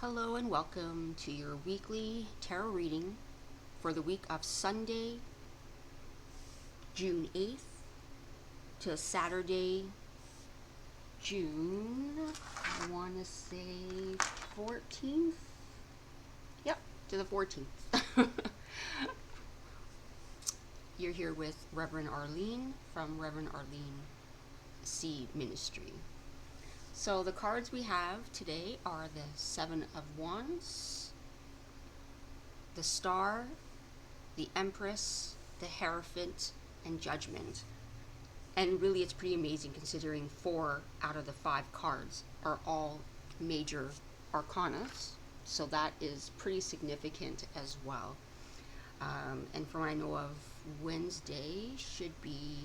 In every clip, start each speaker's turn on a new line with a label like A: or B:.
A: Hello and welcome to your weekly tarot reading for the week of Sunday, June 8th to Saturday, June, I want to say 14th? Yep, to the 14th. You're here with Reverend Arlene from RevArleneC Ministry. So the cards we have today are the Seven of Wands, the Star, the Empress, the Hierophant, and Judgment. And really it's pretty amazing considering 4 out of the 5 cards are all major arcanas. So that is pretty significant as well. And from what I know of, Wednesday should be,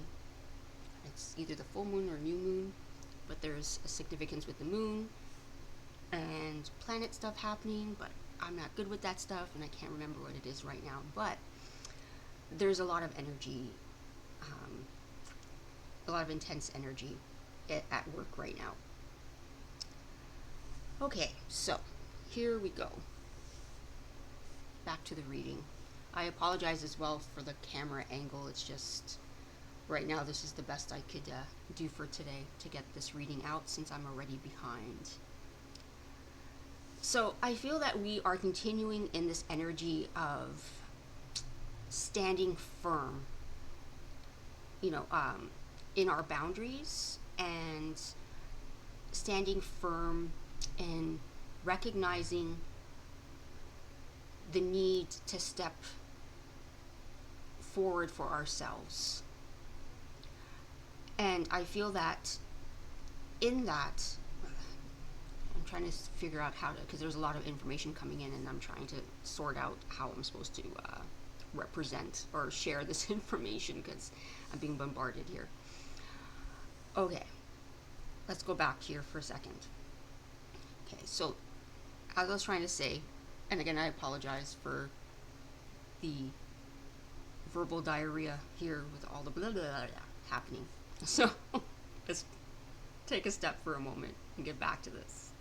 A: it's either the full moon or new moon, but there's a significance with the moon and planet stuff happening, but I'm not good with that stuff and I can't remember what it is right now. But there's a lot of energy, a lot of intense energy at work right now. Okay, so here we go. Back to the reading. I apologize as well for the camera angle. It's just right now this is the best I could do for today to get this reading out since I'm already behind. So I feel that we are continuing in this energy of standing firm, in our boundaries and standing firm and recognizing the need to step forward for ourselves. And I feel that in that, I'm trying to figure out how to, because there's a lot of information coming in and I'm trying to sort out how I'm supposed to represent or share this information because I'm being bombarded here. Okay, let's go back here for a second. Okay, so as I was trying to say, and again I apologize for the verbal diarrhea here with all the blah blah blah happening. So let's take a step for a moment and get back to this.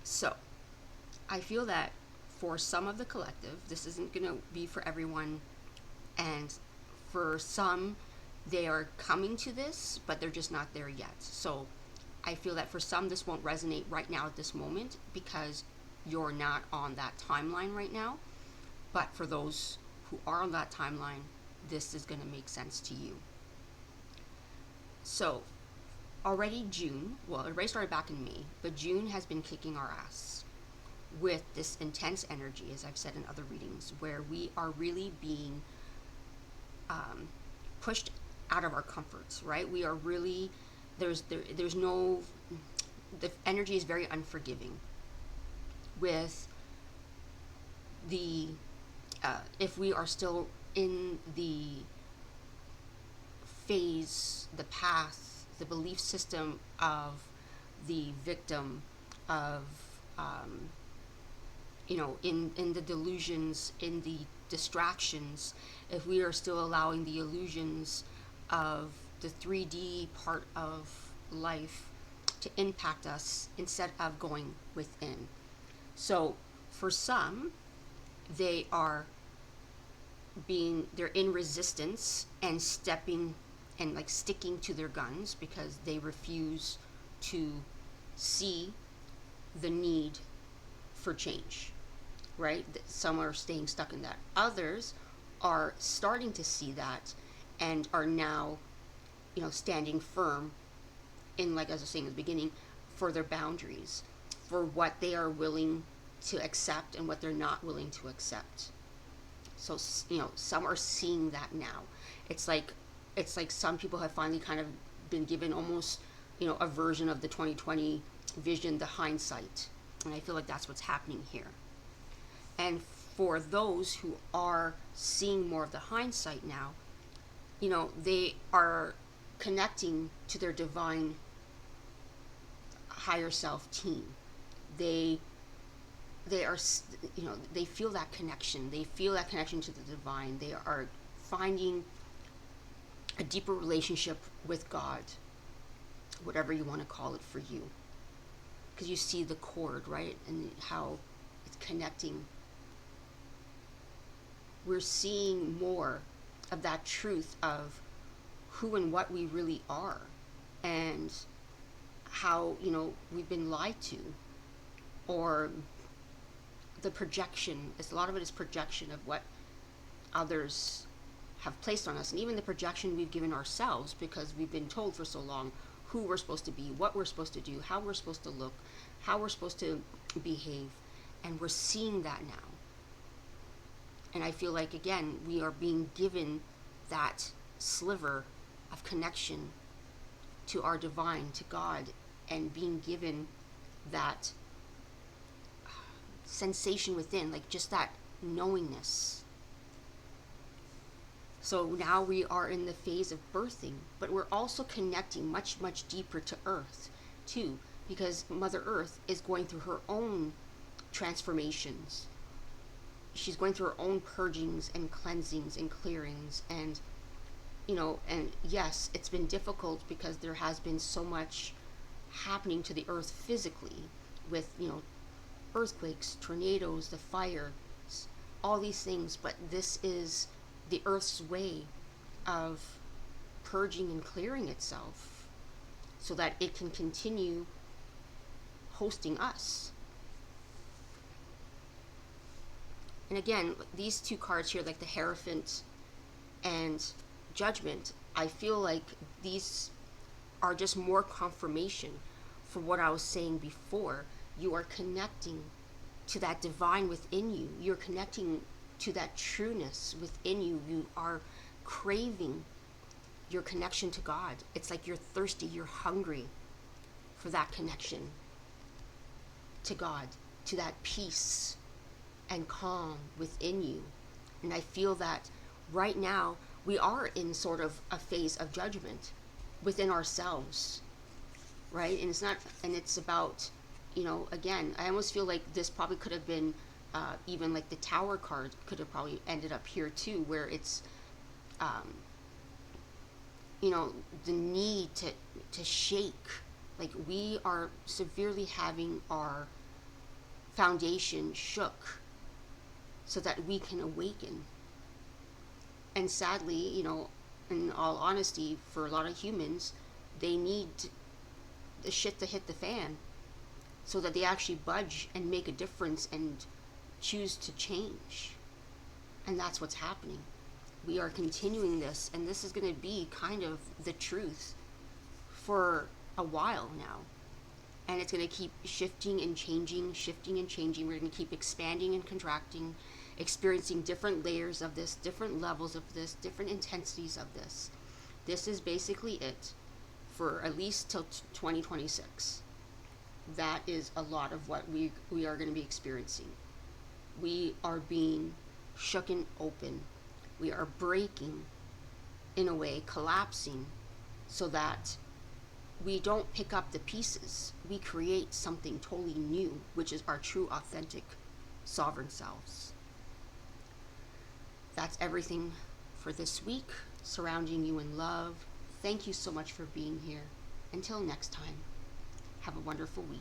A: So I feel that for some of the collective, this isn't going to be for everyone, and for some they are coming to this but they're just not there yet. So I feel that for some this won't resonate right now at this moment because you're not on that timeline right now, but for those who are on that timeline, this is going to make sense to you. So already June, well, it already started back in May, but June has been kicking our ass with this intense energy, as I've said in other readings, where we are really being pushed out of our comforts, right? We are really, there's no, the energy is very unforgiving with the, if we are still in the phase, the path, the belief system of the victim, of in the delusions, in the distractions, if we are still allowing the illusions of the 3D part of life to impact us instead of going within. So for some, they're in resistance and stepping and like sticking to their guns because they refuse to see the need for change, right? Some are staying stuck in that. Others are starting to see that and are now, standing firm in, like as I was saying at the beginning, for their boundaries, for what they are willing to accept and what they're not willing to accept. So, some are seeing that now. It's like some people have finally kind of been given almost, a version of the 2020 vision, the hindsight. And I feel like that's what's happening here. And for those who are seeing more of the hindsight now, they are connecting to their divine higher self team. They are, they feel that connection. They feel that connection to the divine. They are finding a deeper relationship with God, whatever you want to call it for you. because you see the cord, right? And how it's connecting. We're seeing more of that truth of who and what we really are, and how, we've been lied to, or the projection. A lot of it is projection of what others have placed on us, and even the projection we've given ourselves, because we've been told for so long who we're supposed to be, what we're supposed to do, how we're supposed to look, how we're supposed to behave. And we're seeing that now. And I feel like, again, we are being given that sliver of connection to our divine, to God, and being given that sensation within, like just that knowingness. So now we are in the phase of birthing, but we're also connecting much, much deeper to Earth too, because Mother Earth is going through her own transformations. She's going through her own purgings and cleansings and clearings, and and yes, it's been difficult because there has been so much happening to the earth physically with, earthquakes, tornadoes, the fire, all these things, but this is the earth's way of purging and clearing itself so that it can continue hosting us. And again, these two cards here, like the Hierophant and Judgment, I feel like these are just more confirmation for what I was saying before. You are connecting to that divine within you. You're connecting to that trueness within you. You are craving your connection to God. It's like you're thirsty, you're hungry for that connection to God, to that peace and calm within you. And I feel that right now we are in sort of a phase of judgment within ourselves, right? And it's about, again, I almost feel like this probably could have been even like the Tower card could have probably ended up here too, where it's the need to shake. Like, we are severely having our foundation shook so that we can awaken. And sadly, in all honesty, for a lot of humans, they need the shit to hit the fan so that they actually budge and make a difference and choose to change. And that's what's happening. We are continuing this, and this is going to be kind of the truth for a while now. And it's going to keep shifting and changing. We're going to keep expanding and contracting, experiencing different layers of this, different levels of this, different intensities of this. This is basically it for at least till 2026. That is a lot of what we are going to be experiencing. We are being shooken open. We are breaking, in a way, collapsing, so that we don't pick up the pieces. We create something totally new, which is our true, authentic, sovereign selves. That's everything for this week. Surrounding you in love. Thank you so much for being here. Until next time, have a wonderful week.